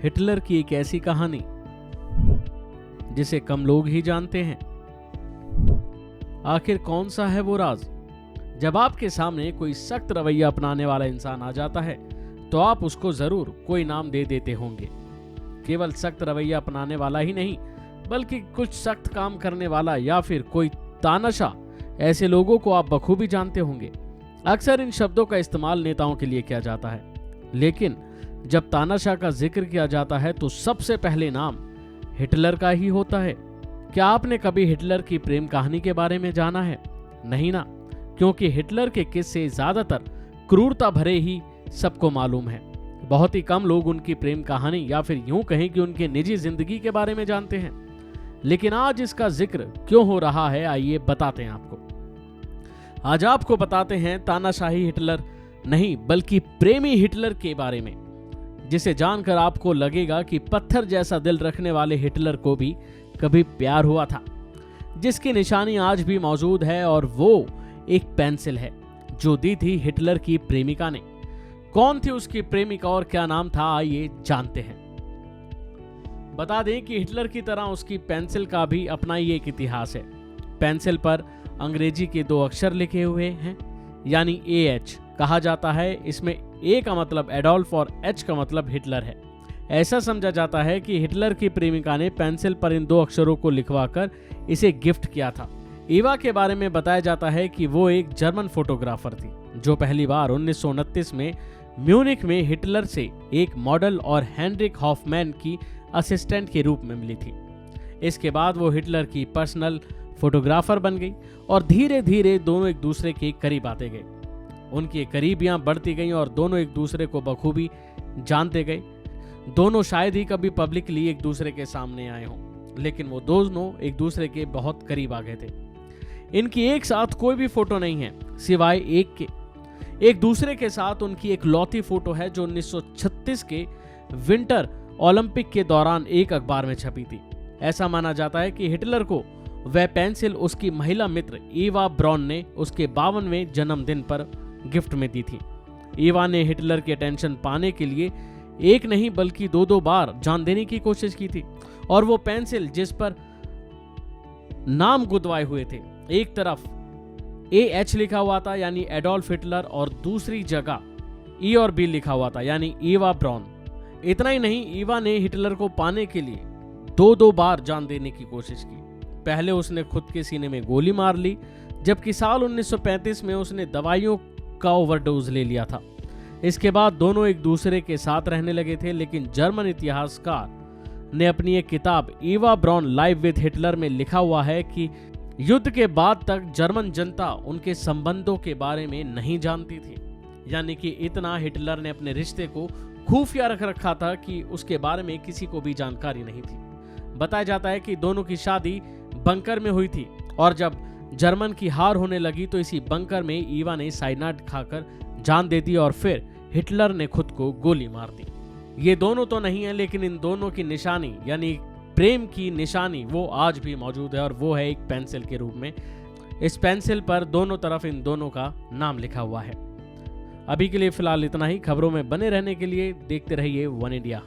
Hitler की एक ऐसी कहानी जिसे कम लोग ही जानते हैं। आखिर कौन सा है वो राज? जब आपके सामने कोई सख्त रवैया अपनाने वाला इंसान आ जाता है तो आप उसको जरूर कोई नाम दे देते होंगे। केवल सख्त रवैया अपनाने वाला ही नहीं, बल्कि कुछ सख्त काम करने वाला या फिर कोई तानाशाह, ऐसे लोगों को आप बखूबी जानते होंगे। अक्सर इन शब्दों का इस्तेमाल नेताओं के लिए किया जाता है, लेकिन जब तानाशाह का जिक्र किया जाता है तो सबसे पहले नाम हिटलर का ही होता है। क्या आपने कभी हिटलर की प्रेम कहानी के बारे में जाना है? नहीं ना, क्योंकि हिटलर के किस्से ज्यादातर क्रूरता भरे ही सबको मालूम है। बहुत ही कम लोग उनकी प्रेम कहानी या फिर यूं कहें कि उनकी निजी जिंदगी के बारे में जानते हैं। लेकिन आज इसका जिक्र क्यों हो रहा है, आइए बताते हैं आपको। आज आपको बताते हैं तानाशाही हिटलर नहीं, बल्कि प्रेमी हिटलर के बारे में, जिसे जानकर आपको लगेगा कि पत्थर जैसा दिल रखने वाले हिटलर को भी कभी प्यार हुआ था, जिसकी निशानी आज भी मौजूद है, और वो एक पेंसिल है जो दी थी हिटलर की प्रेमिका ने। कौन थी उसकी प्रेमिका और क्या नाम था, आइए जानते हैं। बता दें कि हिटलर की तरह उसकी पेंसिल का भी अपना ही एक इतिहास है। पेंसिल पर अंग्रेजी के 2 अक्षर लिखे हुए हैं, यानी AH कहा जाता है। इसमें A का मतलब एडोल्फ और H का मतलब हिटलर है। ऐसा समझा जाता है कि हिटलर की प्रेमिका ने पेंसिल पर इन 2 अक्षरों को लिखवाकर इसे गिफ्ट किया था। ईवा के बारे में बताया जाता है कि वो एक जर्मन फोटोग्राफर थी जो पहली बार 1929 में म्यूनिख में हिटलर से एक मॉडल और हेनरिक हॉफमैन की असिस्टेंट के रूप में मिली थी। इसके बाद वो हिटलर की पर्सनल फोटोग्राफर बन गई और धीरे धीरे दोनों एक दूसरे के करीब आते गए। उनकी करीबियां बढ़ती गईं और दोनों एक दूसरे को बखूबी जानते गए। दोनों शायद ही कभी पब्लिकली एक दूसरे के सामने आए हों, लेकिन वो दोनों एक दूसरे के बहुत करीब आ गए थे। इनकी एक साथ कोई भी फोटो नहीं है सिवाय एक के। एक दूसरे के साथ उनकी एक लौती फोटो है जो 1936 के विंटर ओलंपिक के दौरान एक अखबार में छपी थी। ऐसा माना जाता है कि हिटलर को वह पेंसिल उसकी महिला मित्र ईवा ब्रॉन ने उसके 52वें जन्मदिन पर गिफ्ट में दी थी। ईवा ने हिटलर की अटेंशन पाने के लिए एक नहीं बल्कि 2 बार जान देने की कोशिश की थी, और वो पेंसिल जिस पर नाम गुदवाए हुए थे, एक तरफ AH लिखा हुआ था यानी एडोल्फ हिटलर, और दूसरी जगह E और B लिखा हुआ था यानी ईवा ब्रॉन। इतना ही नहीं, ईवा ने हिटलर को पाने के लिए 2 बार जान देने की कोशिश की। पहले उसने खुद के सीने में गोली मार ली, जबकि साल 1935 में उसने दवाइयों का ओवरडोज ले लिया था। इसके बाद दोनों एक दूसरे के साथ रहने लगे थे, लेकिन जर्मन इतिहासकार ने अपनी एक किताब Eva Braun live with Hitler में लिखा हुआ है कि युद्ध के बाद तक जर्मन जनता उनके संबंधों के बारे में नहीं जानती थी। यानी कि इतना हिटलर ने अपने रिश्ते को खुफिया रख रखा था कि उसके बारे में किसी को भी जानकारी नहीं थी। बताया जाता है कि दोनों की शादी बंकर में हुई थी, और जब जर्मन की हार होने लगी तो इसी बंकर में ईवा ने साइनाइड खाकर जान दे दी और फिर हिटलर ने खुद को गोली मार दी। ये दोनों तो नहीं है, लेकिन इन दोनों की निशानी यानी प्रेम की निशानी वो आज भी मौजूद है, और वो है एक पेंसिल के रूप में। इस पेंसिल पर दोनों तरफ इन दोनों का नाम लिखा हुआ है। अभी के लिए फिलहाल इतना ही। खबरों में बने रहने के लिए देखते रहिए वन इंडिया।